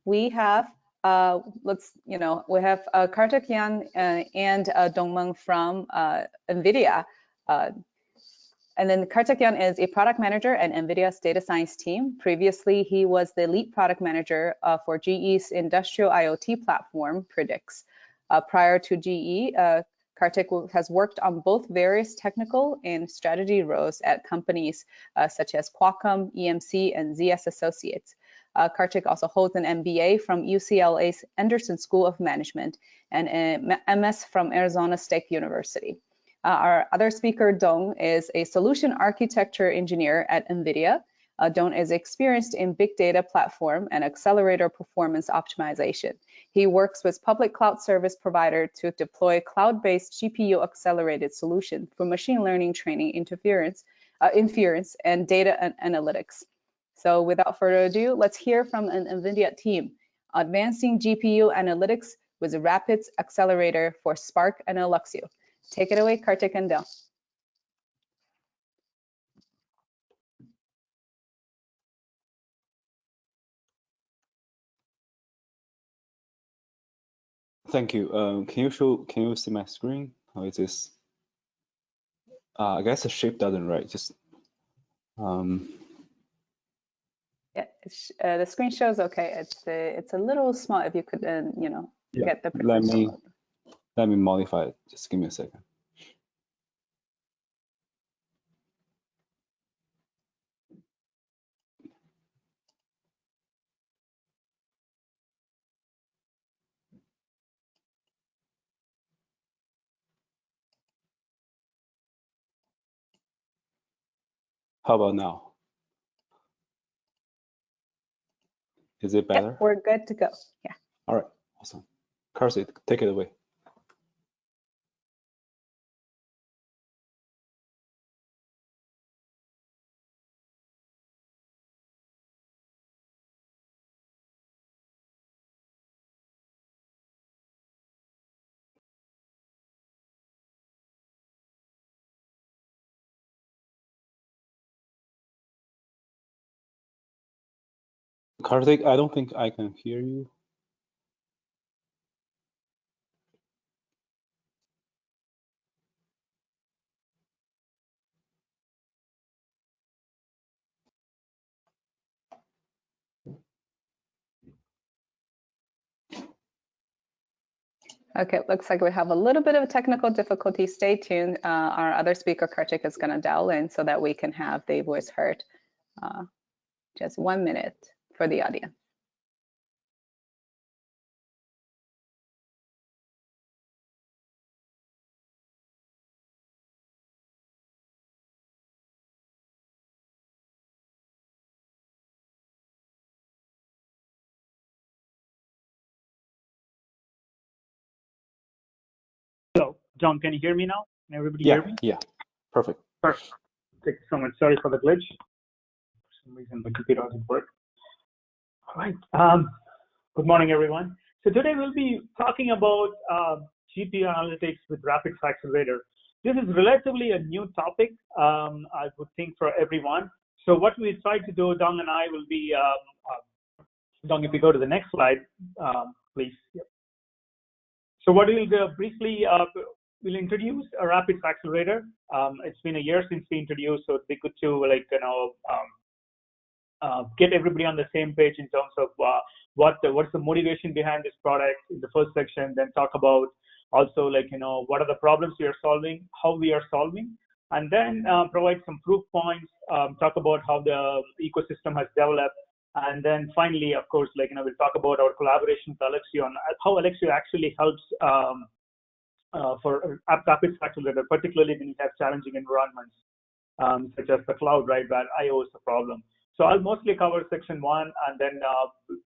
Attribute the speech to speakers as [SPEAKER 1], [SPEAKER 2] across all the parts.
[SPEAKER 1] we have we have Karthikeyan and Meng from NVIDIA. And then Karthikeyan is a product manager at NVIDIA's data science team. Previously, he was the lead product manager for GE's industrial IoT platform, Predix. Prior to GE, Karthik has worked on both various technical and strategy roles at companies such as Qualcomm, EMC, and ZS Associates. Karthik also holds an MBA from UCLA's Anderson School of Management and an MS from Arizona State University. Our other speaker, Dong, is a solution architecture engineer at NVIDIA. Dong is experienced in big data platform and accelerator performance optimization. He works with public cloud service provider to deploy cloud-based GPU accelerated solution for machine learning training inference and data analytics. So without further ado, let's hear from an NVIDIA team, advancing GPU analytics with a RAPIDS Accelerator for Spark and Alluxio. Take it away, Karthik and Dong.
[SPEAKER 2] Thank you. Can you see my screen? How is this? I guess the shape doesn't right. Just
[SPEAKER 1] yeah, the screen shows okay. It's a little small. If you could get the
[SPEAKER 2] let me modify it. Just give me a second. How about now? Is it better?
[SPEAKER 1] Yep, we're good to go. Yeah.
[SPEAKER 2] All right. Awesome. Karthik, take it away. Karthik, I don't think I can hear you.
[SPEAKER 1] Okay, looks like we have a little bit of a technical difficulty. Stay tuned. Our other speaker, Karthik, is going to dial in so that we can have the voice heard. Just 1 minute for the audience.
[SPEAKER 3] Hello, John, can you hear me now? Can everybody hear me?
[SPEAKER 2] Yeah, perfect.
[SPEAKER 3] Perfect. Thank you so much. Sorry for the glitch. For some reason, the computer doesn't work. All right. Good morning, everyone. So today we'll be talking about GPU analytics with RAPIDS Accelerator. This is relatively a new topic, I would think, for everyone. So what we try to do, Dong and I will be, Dong, if you go to the next slide, please. Yep. So what we'll do briefly, we'll introduce a RAPIDS Accelerator. It's been a year since we introduced, so it'd be good to get everybody on the same page in terms of what's the motivation behind this product in the first section. Then talk about also what are the problems we are solving, how we are solving, and then provide some proof points. Talk about how the ecosystem has developed. And then finally, of course, we'll talk about our collaboration with Alluxio and how Alluxio actually helps for RAPIDS Accelerator, particularly when you have challenging environments such as the cloud, right, where I/O is a problem. So I'll mostly cover section 1, and then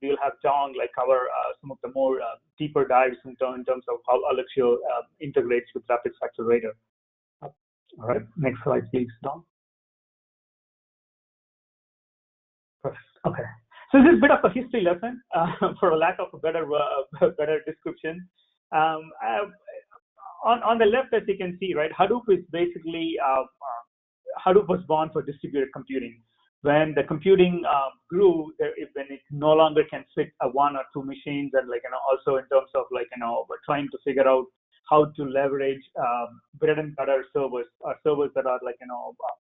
[SPEAKER 3] we'll have Dong cover some of the more deeper dives in terms of how Alluxio integrates with RAPIDS Accelerator. All right, next slide, please, Dong. Okay, so this is a bit of a history lesson, for a lack of a better description. On the left, as you can see, right, Hadoop is basically Hadoop was born for distributed computing. when the computing grew, when it no longer can fit a 1 or 2 machines, and also in terms of trying to figure out how to leverage bread and butter servers, or servers that are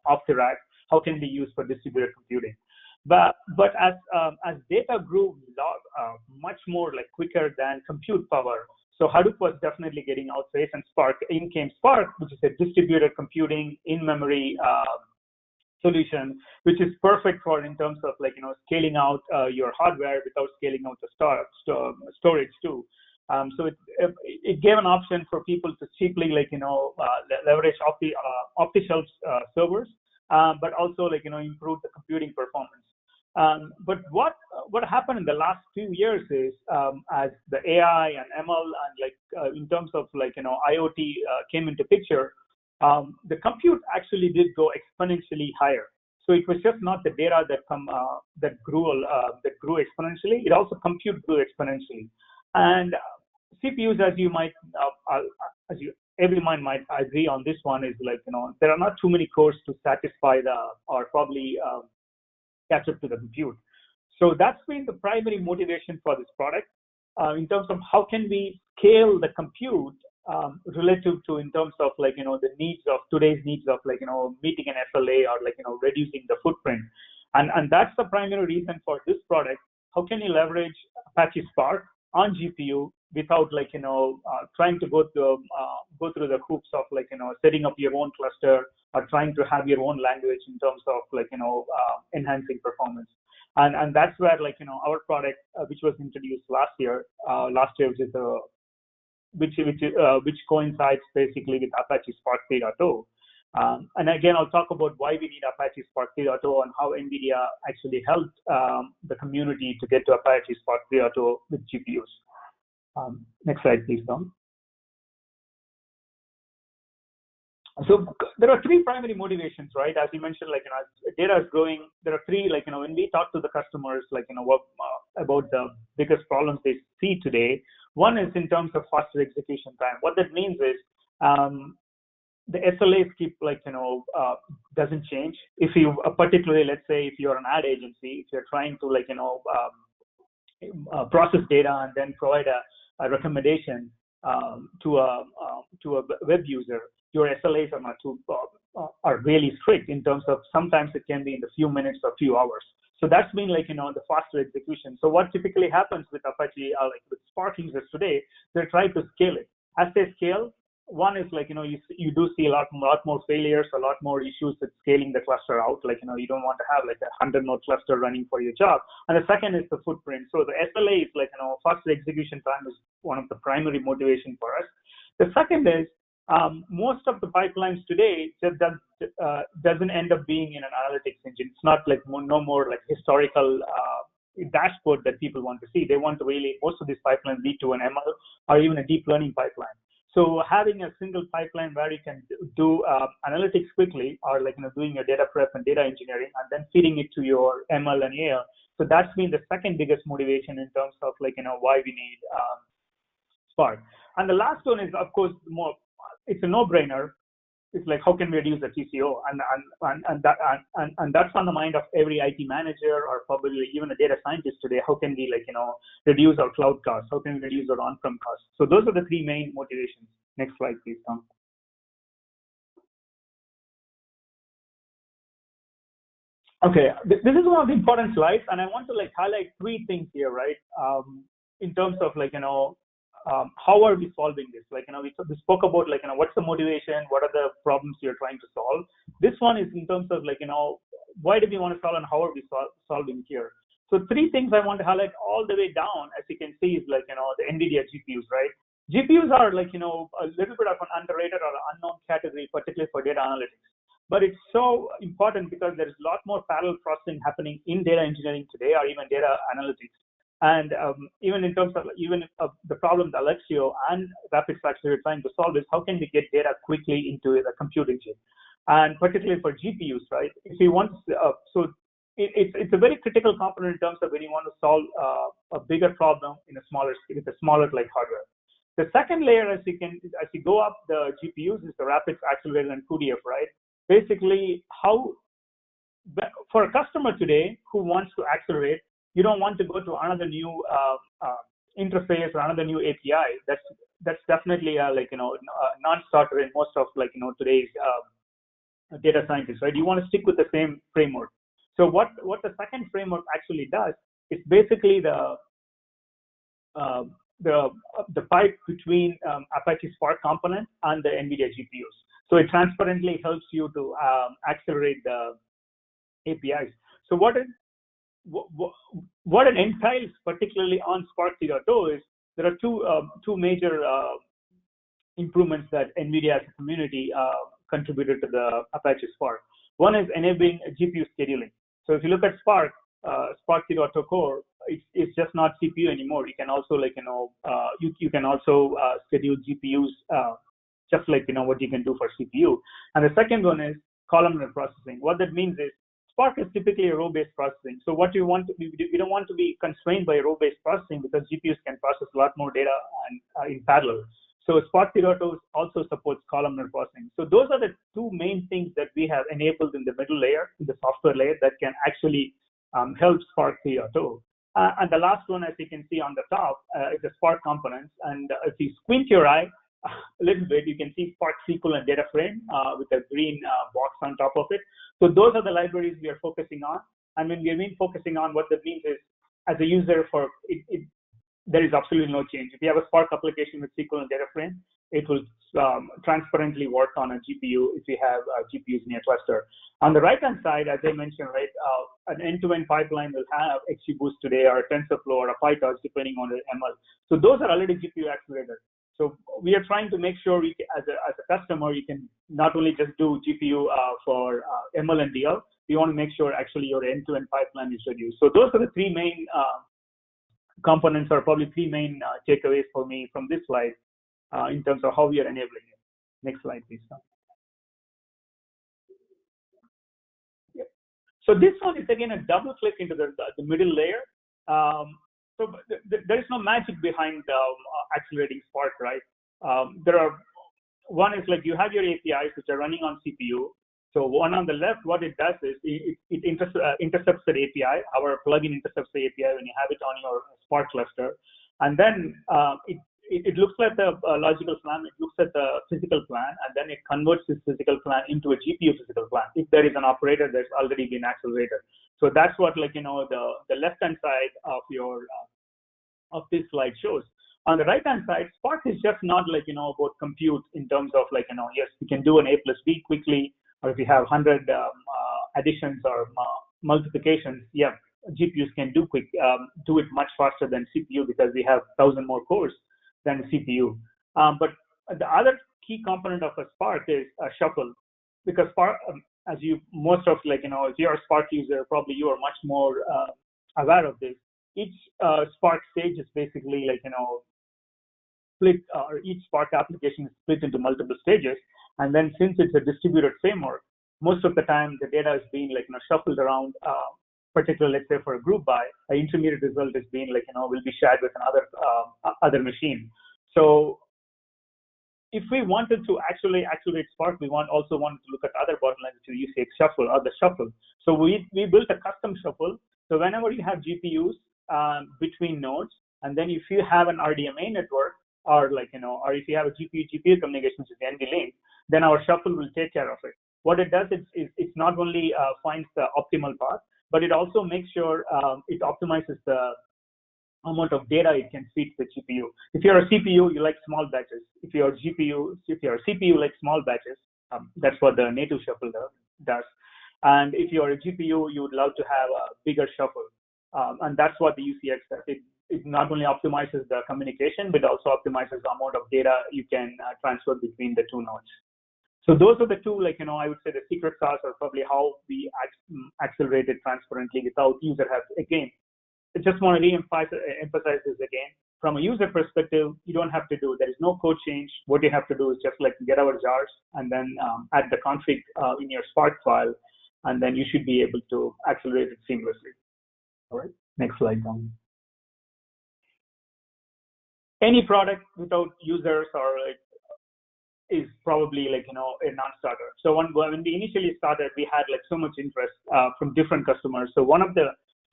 [SPEAKER 3] off the rack, how can be used for distributed computing. But as data grew much more quicker than compute power, so Hadoop was definitely getting outpaced, and in came Spark, which is a distributed computing in-memory solution, which is perfect for in terms of scaling out your hardware without scaling out the storage too. So it gave an option for people to cheaply leverage off-the-shelf servers, but also improve the computing performance. But what happened in the last few years is as the AI and ML and in terms of IoT came into picture, the compute actually did go exponentially higher. So it was just not the data that grew exponentially. It also compute grew exponentially. And CPUs, everyone might agree on this one, is there are not too many cores to satisfy or probably catch up to the compute. So that's been the primary motivation for this product in terms of how can we scale the compute relative to in terms of the needs of today's needs of meeting an SLA or reducing the footprint, and that's the primary reason for this product. How can you leverage Apache Spark on GPU without trying to go through the hoops of setting up your own cluster or trying to have your own language in terms of enhancing performance. And that's where our product which was introduced last year which coincides basically with Apache Spark 3.0. And again, I'll talk about why we need Apache Spark 3.0 and how NVIDIA actually helped the community to get to Apache Spark 3.0 with GPUs. Next slide, please, Tom. So there are 3 primary motivations, right? As you mentioned, as data is growing, there are 3, when we talk to the customers, about the biggest problems they see today. One is in terms of faster execution time. What that means is the SLAs keep doesn't change. If you particularly, let's say, if you're an ad agency, if you're trying to process data and then provide a recommendation to a web user, your SLAs are really strict in terms of sometimes it can be in a few minutes or few hours. So that's been the faster execution. So what typically happens with Apache, with Spark users today, they try to scale it. As they scale, one is you do see a lot more failures, a lot more issues with scaling the cluster out. You don't want to have a 100-node cluster running for your job. And the second is the footprint. So the SLA is faster execution time is one of the primary motivation for us. The second is most of the pipelines today just doesn't end up being in an analytics engine. It's not no more historical dashboard that people want to see. They want to most of these pipelines lead to an ML or even a deep learning pipeline. So having a single pipeline where you can do analytics quickly, or doing your data prep and data engineering, and then feeding it to your ML and AI. So that's been the second biggest motivation in terms of why we need Spark. And the last one is, of course, it's a no-brainer. It's how can we reduce the TCO, and that's on the mind of every IT manager or probably even a data scientist today. How can we reduce our cloud costs? How can we reduce our on-prem costs? So those are the 3 main motivations. Next slide, please, Tom. Okay, this is one of the important slides, and I want to highlight 3 things here, right? In terms of how are we solving this? We spoke about what's the motivation, what are the problems you're trying to solve. This one is in terms of why do we want to solve and how are we solving here? So 3 things I want to highlight all the way down, as you can see, is the NVIDIA GPUs, right? GPUs are a little bit of an underrated or unknown category, particularly for data analytics. But it's so important because there is a lot more parallel processing happening in data engineering today, or even data analytics. And even in terms of the problem that Alluxio and RAPIDS Accelerator are trying to solve is how can we get data quickly into the compute engine, and particularly for GPUs, right? If you want, so it's a very critical component in terms of when you want to solve a bigger problem with a smaller hardware. The second layer, as you go up the GPUs, is the RAPIDS Accelerator and 2DF, right? Basically, how for a customer today who wants to accelerate, you don't want to go to another new interface or another new API. That's definitely a non-starter in most of today's data scientists, right? You want to stick with the same framework. So what the second framework actually does is basically the pipe between Apache Spark component and the NVIDIA GPUs. So it transparently helps you to accelerate the APIs. So what it entails, particularly on Spark 3.0, is there are two major improvements that NVIDIA as a community contributed to the Apache Spark. One is enabling GPU scheduling. So if you look at Spark 3.0 core, it's just not CPU anymore. You can also you can also schedule GPUs just like what you can do for CPU. And the second one is columnar processing. What that means is Spark is typically a row-based processing. So what we don't want to be constrained by row-based processing because GPUs can process a lot more data and in parallel. So Spark 3.0 also supports columnar processing. So those are the two main things that we have enabled in the middle layer, in the software layer, that can actually help Spark 3.0. And the last one, as you can see on the top, is the Spark components. And if you squint your eye a little bit, you can see Spark SQL and DataFrame with a green box on top of it. So those are the libraries we are focusing on. And when we mean focusing on, what that means is, as a user, there is absolutely no change. If you have a Spark application with SQL and DataFrame, it will transparently work on a GPU if you have GPUs in your cluster. On the right-hand side, as I mentioned, right, an end-to-end pipeline will have XGBoost today or a TensorFlow or a PyTorch, depending on the ML. So those are already GPU accelerators. So we are trying to make sure we can, as a customer, you can not only just do GPU for ML and DL, you want to make sure actually your end-to-end pipeline is reduced. So those are the three main components, or probably three main takeaways for me from this slide in terms of how we are enabling it. Next slide, please. Yep. So this one is again a double click into the middle layer. So there is no magic behind accelerating Spark, right? One is like you have your APIs which are running on CPU. So one on the left, what it does is it intercepts the API. Our plugin intercepts the API when you have it on your Spark cluster. And then it looks at the logical plan, it looks at the physical plan, and then it converts this physical plan into a GPU physical plan if there is an operator that's already been accelerated. So that's what the left-hand side of this slide shows. On the right-hand side, Spark is just not about compute in terms of yes, we can do an A plus B quickly, or if you have 100 additions or multiplications, yeah, GPUs can do it much faster than CPU because we have 1,000 more cores than CPU. But the other key component of a Spark is a shuffle, because Spark, as most of if you're a Spark user, probably you are much more aware of this. Each Spark stage is basically split, or each Spark application is split into multiple stages. And then since it's a distributed framework, most of the time the data is being shuffled around, particularly let's say for a group by, an intermediate result is being will be shared with another other machine. So if we wanted to actually accelerate Spark, we also wanted to look at other bottlenecks to use the shuffle or the shuffle. So we built a custom shuffle. So whenever you have GPUs between nodes, and then if you have an RDMA network, or or if you have a GPU communication, which is the NVLink, then our shuffle will take care of it. What it does is it's not only finds the optimal path, but it also makes sure it optimizes the amount of data it can feed the GPU. If you're a CPU, you like small batches. If you're a CPU like small batches, that's what the native shuffle does. And if you're a GPU, you would love to have a bigger shuffle. And that's what the UCX does. It not only optimizes the communication, but also optimizes the amount of data you can transfer between the two nodes. So those are the two, I would say the secret sauce, or probably how we accelerate it transparently without user help. Again, I just want to emphasize this again. From a user perspective, you don't have to do, there is no code change. What you have to do is just get our jars and then add the config in your Spark file, and then you should be able to accelerate it seamlessly. All right, next slide, Tom. Any product without users or is probably like, a non-starter. So when we initially started, we had like so much interest from different customers. So one of the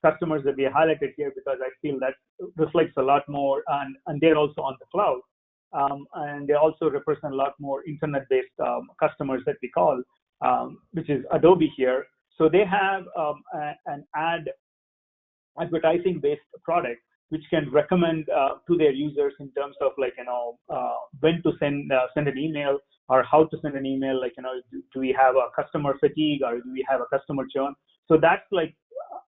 [SPEAKER 3] customers that we highlighted here, because I feel that reflects a lot more, and they're also on the cloud, and they also represent a lot more internet-based customers that we call, which is Adobe here. So they have an advertising-based product which can recommend to their users in terms of like, when to send an email or how to send an email. Like, do we have a customer fatigue or do we have a customer churn? So that's like,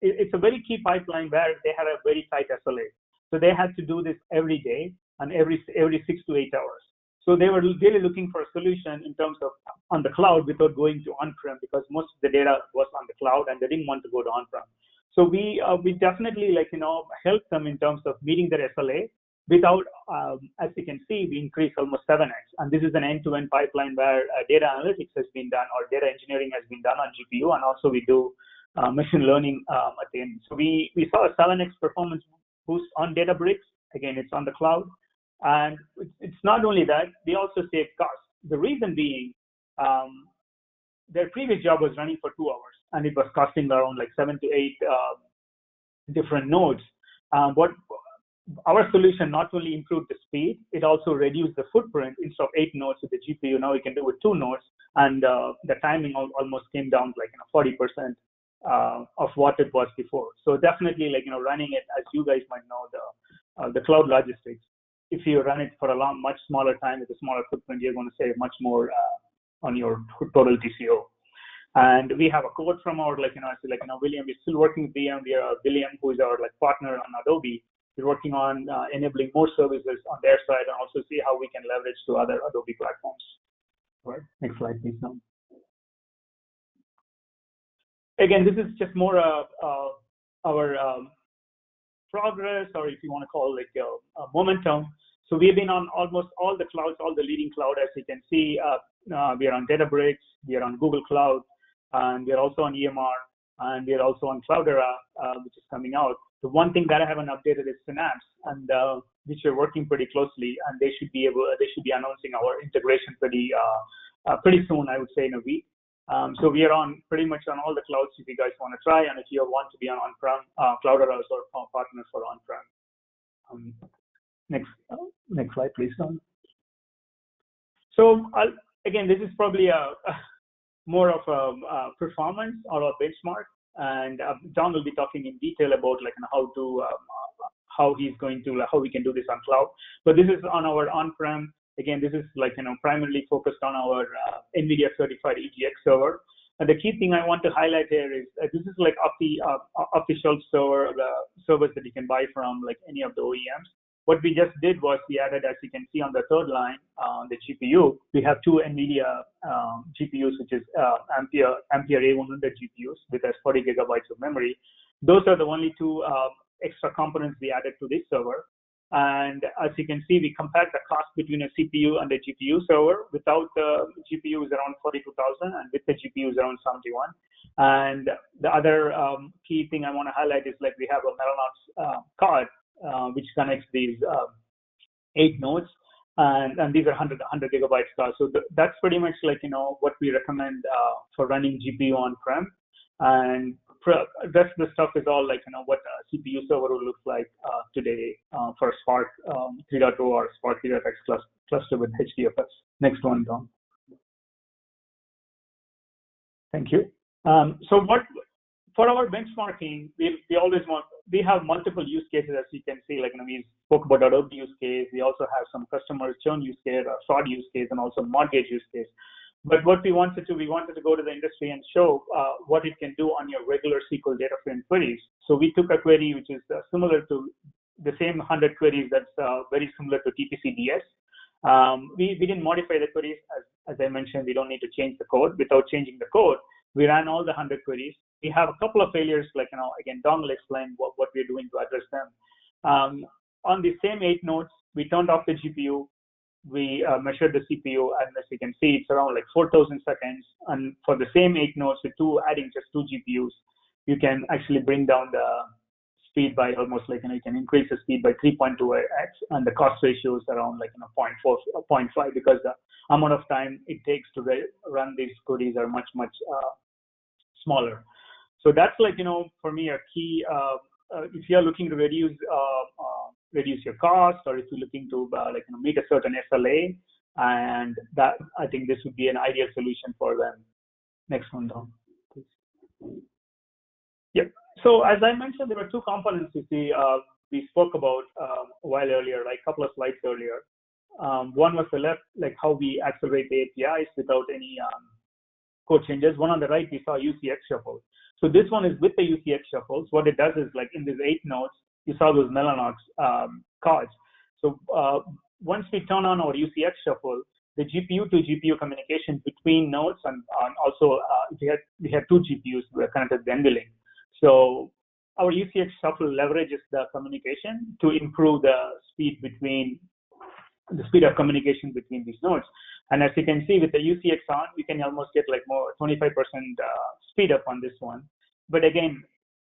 [SPEAKER 3] it's a very key pipeline where they have a very tight SLA. So they had to do this every day and every 6 to 8 hours. So they were really looking for a solution in terms of on the cloud without going to on-prem, because most of the data was on the cloud and they didn't want to go to on-prem. So we definitely like, helped them in terms of meeting their SLA without, as you can see, we increased almost 7x. And this is an end-to-end pipeline where data analytics has been done or data engineering has been done on GPU, and also we do machine learning at the end. So we saw a 7x performance boost on Databricks. Again, it's on the cloud. And it's not only that, they also save costs. The reason being, their previous job was running for 2 hours, and it was costing around like 7 to 8 different nodes. What our solution not only improved the speed, it also reduced the footprint. Instead of 8 nodes with the GPU, now we can do with 2 nodes, and the timing almost came down like 40% of what it was before. So definitely, like, running it, as you guys might know, the cloud logistics, if you run it for a much smaller time with a smaller footprint, you're going to save much more on your total TCO. And we have a quote from our, William, we're still working with William. We are William, who is our partner on Adobe. We're working on enabling more services on their side and also see how we can leverage to other Adobe platforms. All right, next slide, please. Now. Again, this is just more our progress, or if you want to call it momentum. So we've been on almost all the clouds, all the leading cloud, as you can see. We are on Databricks, we are on Google Cloud, and we are also on EMR, and we are also on Cloudera, which is coming out. The one thing that I haven't updated is Synapse, and which we're working pretty closely, and they should be announcing our integration pretty soon, I would say in a week. So we are pretty much on all the clouds if you guys want to try, and if you want to be on on-prem, Cloudera is our partner for on-prem. Next slide, please. So again, this is probably more of a performance or a benchmark, and John will be talking in detail about like how we can do this on cloud. But this is on our on-prem. Again, this is like primarily focused on our NVIDIA certified EGX server. And the key thing I want to highlight here is this is like off-the-shelf server, the servers that you can buy from like any of the OEMs. What we just did was we added, as you can see on the third line, the GPU. We have 2 NVIDIA GPUs, which is Ampere A100 GPUs with 40 gigabytes of memory. Those are the only 2 extra components we added to this server. And as you can see, we compared the cost between a CPU and a GPU server. Without the GPU is around 42,000, and with the GPU is around 71. And the other key thing I want to highlight is like we have a Mellanox card, which connects these 8 nodes, and these are 100 gigabytes cards. So that's pretty much like what we recommend for running GPU on-prem. And rest of the stuff is all like what a CPU server will look like today for Spark 3.0 or Spark 3.x cluster with HDFS. Next one, Don. Thank you. So for our benchmarking, we have multiple use cases, as you can see. Like we spoke about Adobe use case. We also have some customer churn use case, fraud use case, and also mortgage use case. But what we wanted to go to the industry and show what it can do on your regular SQL DataFrame queries. So we took a query which is similar to the same 100 queries that's very similar to TPC-DS. We didn't modify the queries. As I mentioned, we don't need to change the code. Without changing the code, we ran all the 100 queries. We have a couple of failures, like, again, Don will explain what we're doing to address them. On the same 8 nodes, we turned off the GPU. We measured the CPU, and as you can see, it's around like 4,000 seconds. And for the same 8 nodes, with adding just 2 GPUs, you can actually bring down the speed by almost like, you can increase the speed by 3.2x, and the cost ratio is around like 0.5, because amount of time it takes to run these queries are much smaller. So that's like, for me, a key. If you're looking to reduce your cost, or if you're looking to meet a certain SLA, and that, I think this would be an ideal solution for them. Next one down, please. Yep. So as I mentioned, there were two components we spoke about a while earlier, like a couple of slides earlier. One was the left, like how we accelerate the APIs without any code changes. One on the right, we saw UCX shuffle. So this one is with the UCX shuffles. What it does is, like in these 8 nodes, you saw those Mellanox cards. So once we turn on our UCX shuffle, the GPU to GPU communication between nodes, and also we had 2 GPUs that were connected to the NVLink. So our UCX shuffle leverages the communication to improve the speed of communication between these nodes. And as you can see, with the UCX on, we can almost get like more 25% speed up on this one. But again,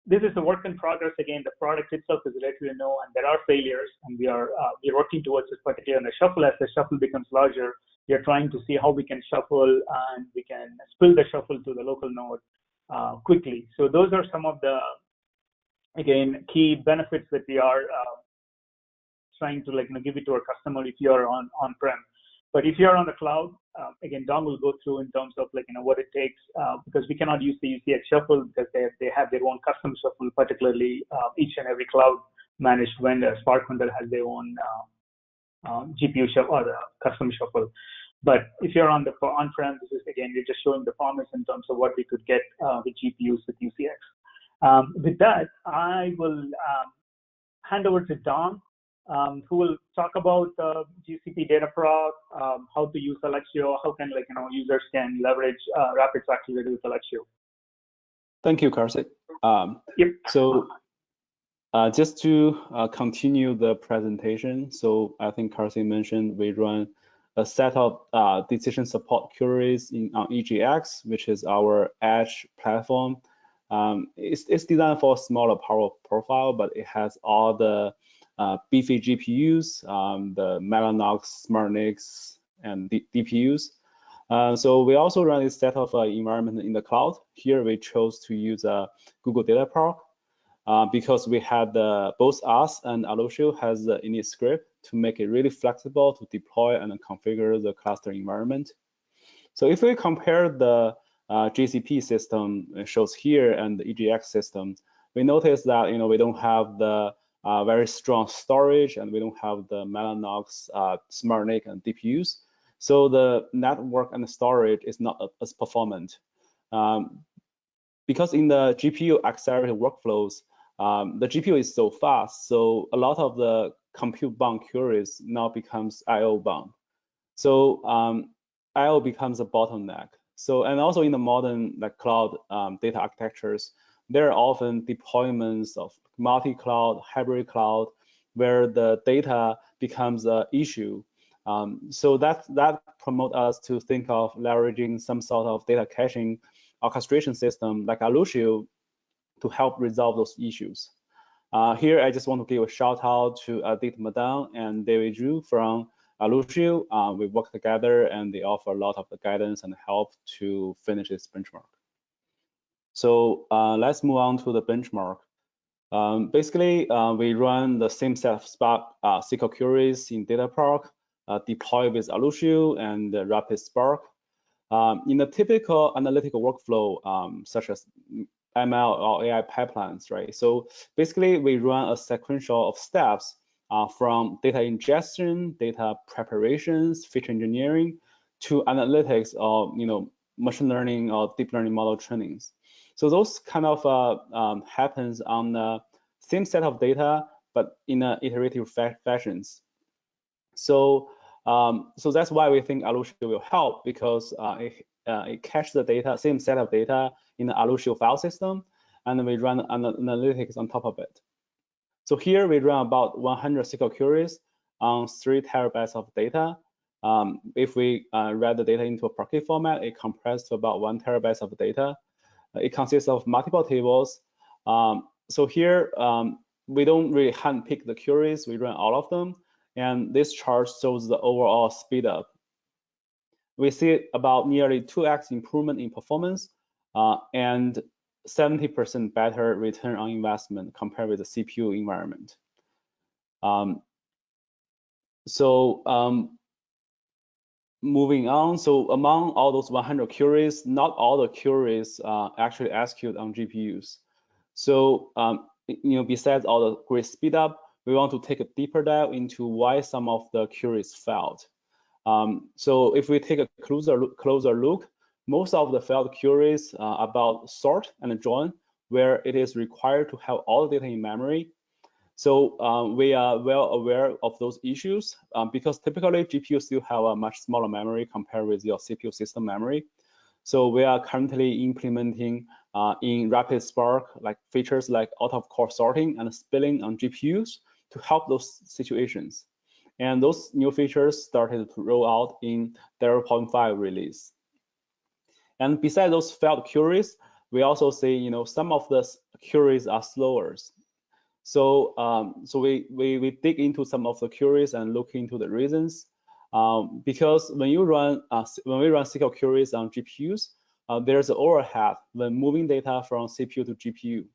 [SPEAKER 3] this is a work in progress. Again, the product itself is relatively new, and there are failures, and we're working towards this, particularly on the shuffle. As the shuffle becomes larger, we are trying to see how we can shuffle, and we can spill the shuffle to the local node quickly. So those are some of the, again, key benefits that we are trying to give it to our customer if you're on-prem. But if you're on the cloud, again, Don will go through in terms of what it takes, because we cannot use the UCX shuffle because they have their own custom shuffle, particularly each and every cloud managed vendor, Spark vendor has their own GPU shuffle or the custom shuffle. But if you're on-prem, this is, again, we're just showing the promise in terms of what we could get with GPUs with UCX. With that, I will hand over to Don, who will talk about GCP Dataproc, how to use Alluxio, how can users can leverage RAPIDS Accelerator with Alluxio.
[SPEAKER 2] Thank you, Karthik.
[SPEAKER 3] Yep.
[SPEAKER 2] So just to continue the presentation, so I think Karthik mentioned we run a set of decision support queries on EGX, which is our edge platform. It's designed for a smaller power profile, but it has all the beefy GPUs, the Mellanox, SmartNICs, and DPUs. So we also run a set of environment in the cloud. Here we chose to use Google Dataproc because we had both us and Alluxio has the init script to make it really flexible to deploy and configure the cluster environment. So if we compare the GCP system it shows here and the EGX system, we notice that we don't have the very strong storage, and we don't have the Mellanox, SmartNIC, and DPUs. So the network and the storage is not as performant. Because in the GPU accelerated workflows, the GPU is so fast, so a lot of the compute bound queries now becomes IO bound. So IO becomes a bottleneck. So, and also in the modern cloud data architectures, there are often deployments of multi-cloud, hybrid cloud, where the data becomes an issue. So that promotes us to think of leveraging some sort of data caching orchestration system like Alluxio to help resolve those issues. Here, I just want to give a shout out to Adit Madan and David Zhu from Alluxio. We work together, and they offer a lot of the guidance and help to finish this benchmark. So let's move on to the benchmark. Basically, we run the same set of Spark SQL queries in Dataproc, deploy with Alluxio and RAPIDS Spark. In a typical analytical workflow, such as ML or AI pipelines, right? So basically, we run a sequential of steps from data ingestion, data preparations, feature engineering, to analytics or machine learning or deep learning model trainings. So those kind of happens on the same set of data, but in an iterative fashions. So so that's why we think Alluxio will help, because it caches the data, same set of data in the Alluxio file system, and then we run analytics on top of it. So here we run about 100 SQL queries on 3 terabytes of data. If we read the data into a Parquet format, it compressed to about 1 terabyte of data. It consists of multiple tables. So here we don't really handpick the queries, we run all of them. And this chart shows the overall speed up. we see about nearly 2x improvement in performance and 70% better return on investment compared with the CPU environment. Moving on, so among all those 100 queries, not all the queries actually execute on GPUs. So, besides all the great speed up, we want to take a deeper dive into why some of the queries failed. So if we take a closer look, most of the failed queries about sort and join, where it is required to have all the data in memory. So we are well aware of those issues because typically GPUs still have a much smaller memory compared with your CPU system memory. So we are currently implementing in RAPIDS Spark features like out-of-core sorting and spilling on GPUs to help those situations. And those new features started to roll out in 0.5 release. And besides those failed queries, we also see, some of the queries are slower. So, we dig into some of the queries and look into the reasons. Because when we run SQL queries on GPUs, there's an overhead when moving data from CPU to GPU.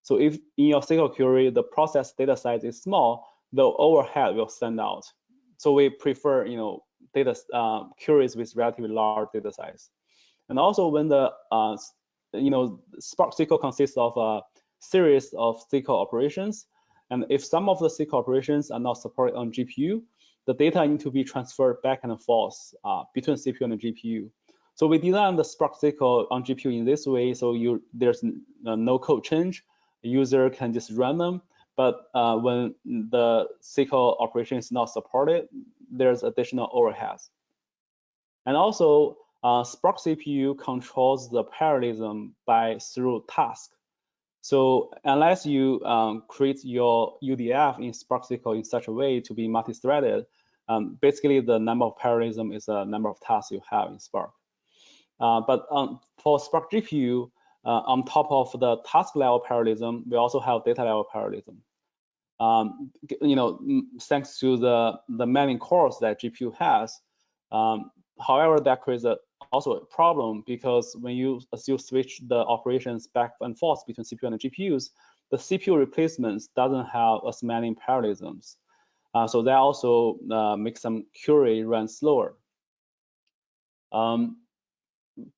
[SPEAKER 2] So if in your SQL query the process data size is small, the overhead will stand out. So we prefer, queries with relatively large data size. And also when the Spark SQL consists of a series of SQL operations, and if some of the SQL operations are not supported on GPU, the data need to be transferred back and forth between CPU and the GPU. So we designed the Spark SQL on GPU in this way, so there's no code change. The user can just run them, but when the SQL operation is not supported, there's additional overheads. And also, Spark CPU controls the parallelism through task. So unless you create your UDF in Spark SQL in such a way to be multi-threaded, basically the number of parallelism is the number of tasks you have in Spark. But for Spark GPU, on top of the task level parallelism, we also have data level parallelism. Thanks to the many cores that GPU has. However, that creates also a problem because when you switch the operations back and forth between CPU and GPUs, the CPU replacements doesn't have as many parallelisms. So that also makes some query run slower.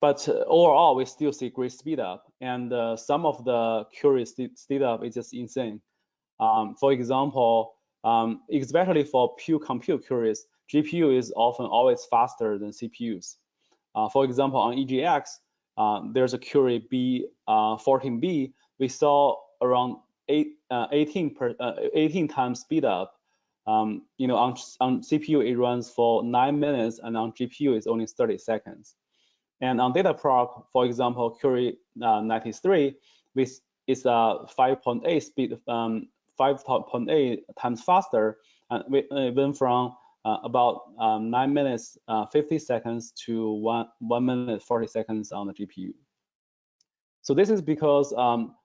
[SPEAKER 2] But overall, we still see great speed up, and some of the query speed up is just insane. For example, especially for pure compute queries, GPU is often always faster than CPUs. For example, on EGX, there's a query B14B. We saw around 18 times speed up. On CPU it runs for 9 minutes, and on GPU it's only 30 seconds. And on DataProc, for example, query 93, is 5.8 speed, 5.8 times faster, and we went from about 9 minutes 50 seconds to 1 minute 40 seconds on the GPU. So this is because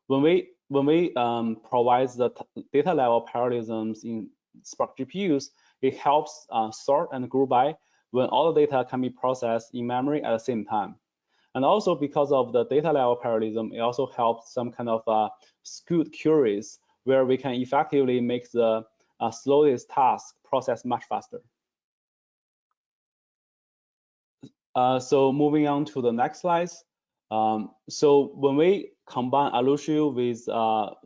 [SPEAKER 2] when we provide the data level parallelisms in Spark GPUs, it helps sort and group by when all the data can be processed in memory at the same time. And also because of the data level parallelism, it also helps some kind of skewed queries where we can effectively make the slowest task process much faster. So moving on to the next slides. So when we combine Alluxio with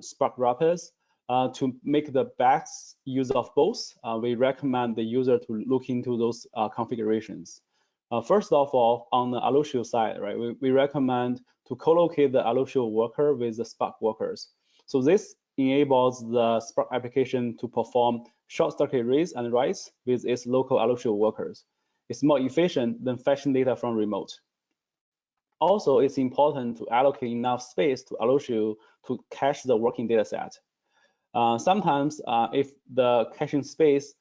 [SPEAKER 2] Spark Rapids to make the best use of both, we recommend the user to look into those configurations. First of all, on the Alluxio side, right, we recommend to co-locate the Alluxio worker with the Spark workers. So this enables the Spark application to perform short-circuit reads and writes with its local Alluxio workers. It's more efficient than fetching data from remote. Also, it's important to allocate enough space to Alluxio to cache the working data set. Sometimes, if the caching space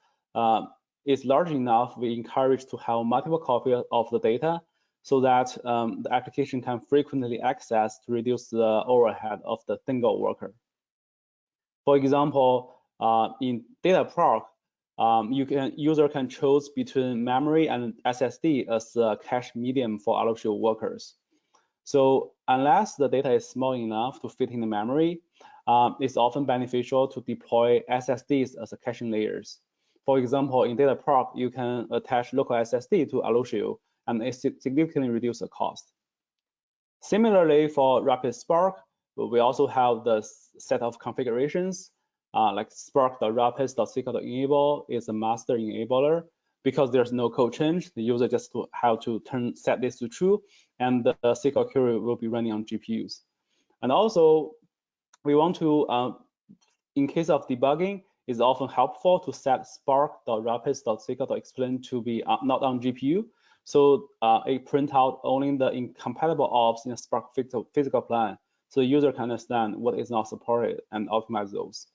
[SPEAKER 2] is large enough, we encourage to have multiple copies of the data so that the application can frequently access to reduce the overhead of the single worker. For example, in DataProc, user can choose between memory and SSD as a cache medium for Alluxio workers. So unless the data is small enough to fit in the memory, it's often beneficial to deploy SSDs as a caching layers. For example, in DataProp, you can attach local SSD to Alluxio, and it significantly reduces the cost. Similarly, for RAPIDS Spark, we also have the set of configurations, like spark.rapids.sql.enable is a master enabler. Because there's no code change, the user just have to set this to true, and the SQL query will be running on GPUs. And also, we want to, in case of debugging, it's often helpful to set spark.rapids.sql.explain to be not on GPU. So it print out only the incompatible ops in a Spark physical plan, so the user can understand what is not supported and optimize those.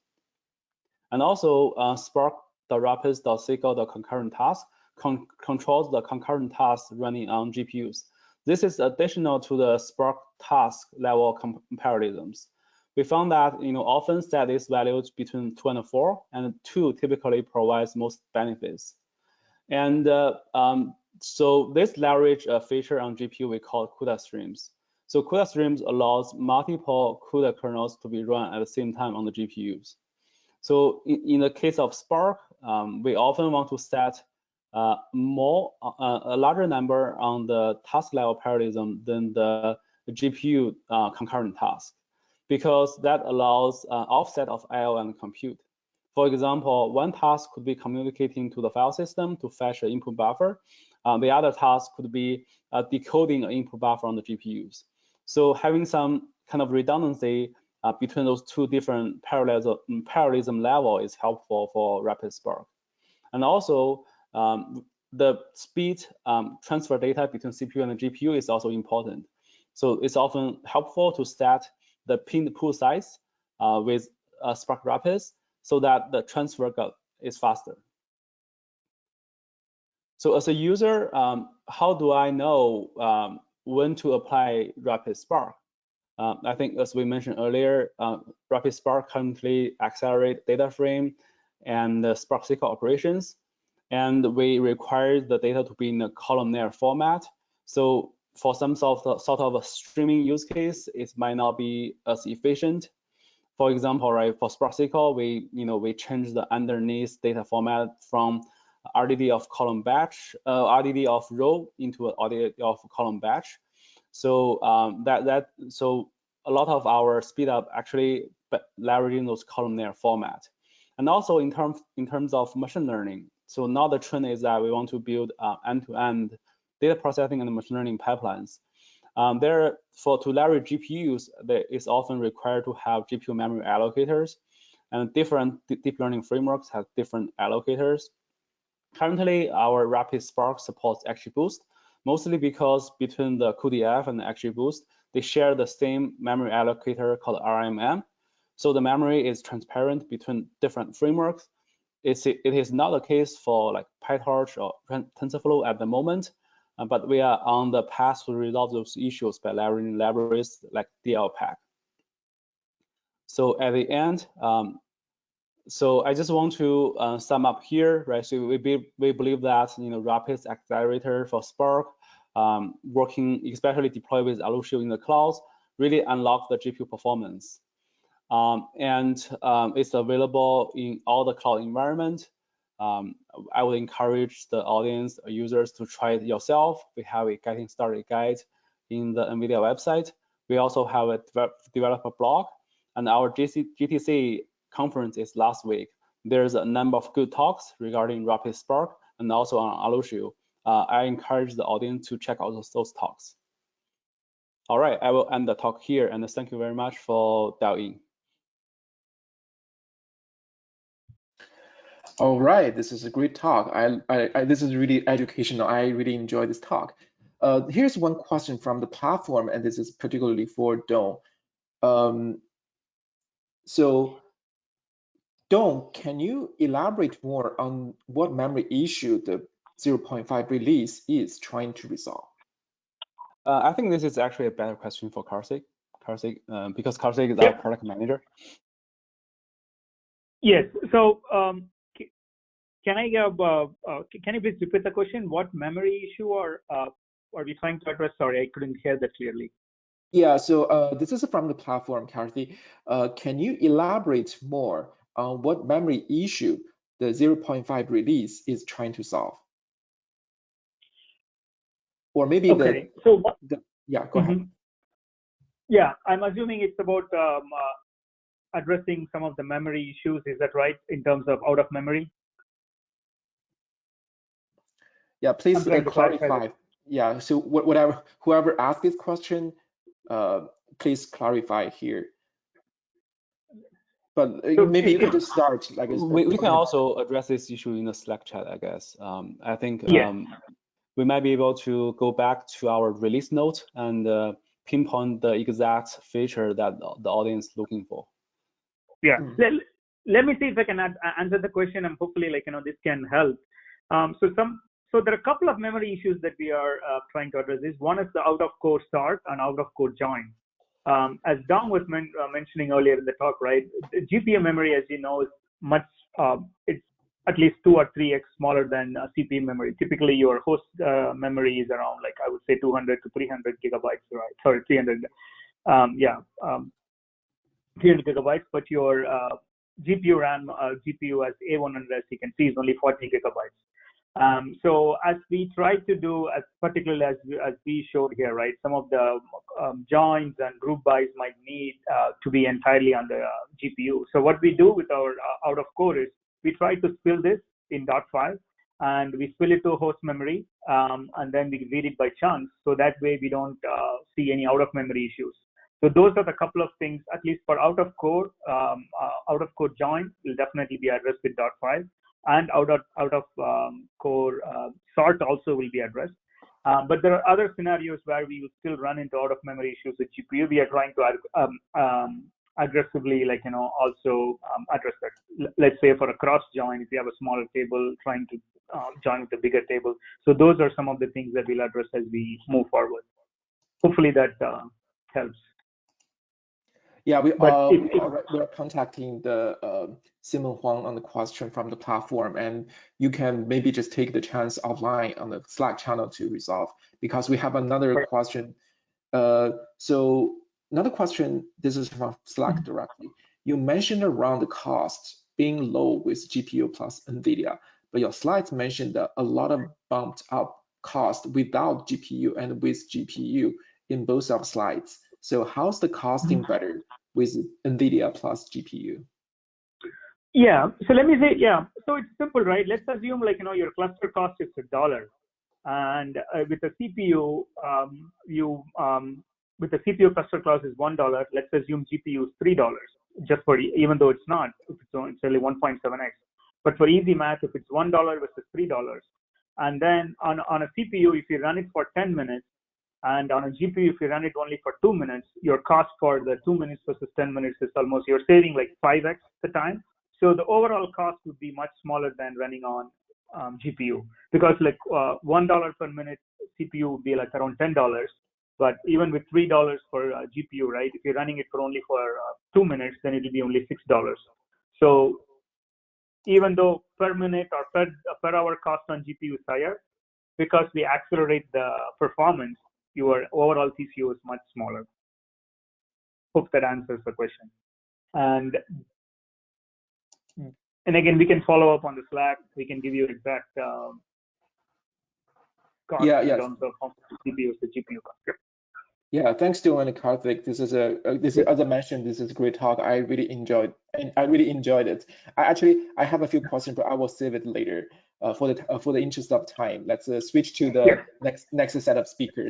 [SPEAKER 2] And also, spark.rapids.sql.concurrent task controls the concurrent tasks running on GPUs. This is additional to the Spark task level parallelisms. We found that often set these values between 2 and 4, and 2 typically provides most benefits. And so this leverage a feature on GPU we call CUDA streams. So CUDA streams allows multiple CUDA kernels to be run at the same time on the GPUs. So in the case of Spark, we often want to set a larger number on the task level parallelism than the GPU concurrent task, because that allows offset of I/O and compute. For example, one task could be communicating to the file system to fetch an input buffer. The other task could be decoding an input buffer on the GPUs. So having some kind of redundancy between those two different parallelism level is helpful for RAPIDS Spark. And also, the speed transfer data between CPU and the GPU is also important. So it's often helpful to set the pinned pool size with Spark Rapids so that the transfer is faster. So as a user, how do I know when to apply RAPIDS Spark? I think, as we mentioned earlier, RAPIDS Spark currently accelerate DataFrame and Spark SQL operations, and we require the data to be in a columnar format. So for some sort of a streaming use case, it might not be as efficient. For example, right, for Spark SQL, we change the underneath data format from RDD of column batch, RDD of row into RDD of column batch. So so a lot of our speed up actually leveraging those columnar format. And also in terms of machine learning. So now the trend is that we want to build end-to-end data processing and machine learning pipelines. To leverage GPUs, it's often required to have GPU memory allocators, and different deep learning frameworks have different allocators. Currently, our RAPIDS Spark supports XGBoost, mostly because between the cuDF and the XGBoost, they share the same memory allocator called RMM. So the memory is transparent between different frameworks. It is not the case for like PyTorch or TensorFlow at the moment, but we are on the path to resolve those issues by leveraging libraries like DLPACK. So at the end, so I just want to sum up here, right? So we believe that RAPIDS Accelerator for Spark, working especially deployed with Alluxio in the clouds, really unlock the GPU performance. It's available in all the cloud environment. I would encourage the audience or users to try it yourself. We have a getting started guide in the NVIDIA website. We also have a developer blog, and our GTC conference is last week. There's a number of good talks regarding RAPIDS Spark and also on Alluxio. I encourage the audience to check out those talks. All right, I will end the talk here, and thank you very much for dialing in.
[SPEAKER 4] All right, this is a great talk. This is really educational. I really enjoyed this talk. Here's one question from the platform, and this is particularly for Dong. So, Dong, can you elaborate more on what memory issue the 0.5 release is trying to resolve?
[SPEAKER 2] I think this is actually a better question for Karthik, because Karthik is our product manager.
[SPEAKER 3] Yes. So can you please repeat the question? What memory issue are we trying to address? Sorry, I couldn't hear that clearly.
[SPEAKER 4] Yeah, so this is from the platform, Karthi. Can you elaborate more on what memory issue the 0.5 release is trying to solve? Or maybe
[SPEAKER 3] okay, so
[SPEAKER 4] yeah, go ahead.
[SPEAKER 3] Yeah, I'm assuming it's about addressing some of the memory issues. Is that right, in terms of out of memory?
[SPEAKER 4] Yeah, please clarify. Yeah, so whoever asked this question, please clarify here. But maybe you could just start. Like
[SPEAKER 2] we can also address this issue in the Slack chat, I guess. I think we might be able to go back to our release note and pinpoint the exact feature that the audience is looking for.
[SPEAKER 3] Yeah, let me see if I can answer the question, and hopefully, this can help. So there are a couple of memory issues that we are trying to address. One is the out-of-core start and out-of-core join. As Dong was mentioning earlier in the talk, right? The GPU memory, as you know, is much, it's at least 2 or 3x smaller than CPU memory. Typically, your host memory is around, like, I would say 200 to 300 gigabytes, right? Sorry, 300, 300 gigabytes, but your GPU RAM, GPU as A100, as you can see, is only 40 gigabytes. So as we try to do, particularly as we showed here, right, some of the joins and group bys might need to be entirely on the GPU. So what we do with our out of core is we try to spill this in .5, and we spill it to host memory, and then we read it by chunks. So that way we don't see any out of memory issues. So those are the couple of things, at least for out of core join will definitely be addressed with .5. And out of core sort also will be addressed. But there are other scenarios where we will still run into out of memory issues with GPU. We are trying to aggressively, also address that. Let's say for a cross join, if you have a smaller table trying to join with a bigger table. So those are some of the things that we'll address as we move forward. Hopefully that helps.
[SPEAKER 4] Yeah, we're contacting the Simon Huang on the question from the platform, and you can maybe just take the chance offline on the Slack channel to resolve, because we have another question. So another question, this is from Slack directly. You mentioned around the cost being low with GPU plus NVIDIA, but your slides mentioned that a lot of bumped up cost without GPU and with GPU in both of slides. So how's the costing better with NVIDIA plus GPU?
[SPEAKER 3] Yeah, so let me say, so it's simple, right? Let's assume your cluster cost is $1, and with a CPU, with the CPU cluster cost is $1. Let's assume GPU is $3, just for, even though it's not, it's only 1.7x. But for easy math, if it's $1 versus $3, and then on a CPU, if you run it for 10 minutes, and on a GPU, if you run it only for 2 minutes, your cost for the 2 minutes versus 10 minutes is almost, you're saving like 5x the time. So the overall cost would be much smaller than running on GPU, because like $1 per minute CPU would be like around $10. But even with $3 for GPU, right? If you're running it for only 2 minutes, then it will be only $6. So even though per minute or per hour cost on GPU is higher, because we accelerate the performance, your overall TCO is much smaller. Hope that answers the question. And again, we can follow up on the Slack. We can give you exact cost in terms of how much CPU is the GPU cost.
[SPEAKER 4] Yeah, thanks, Dylan and Karthik. This is as I mentioned, this is a great talk. I really enjoyed it. I have a few questions, but I will save it later for the interest of time. Let's switch to the next set of speakers.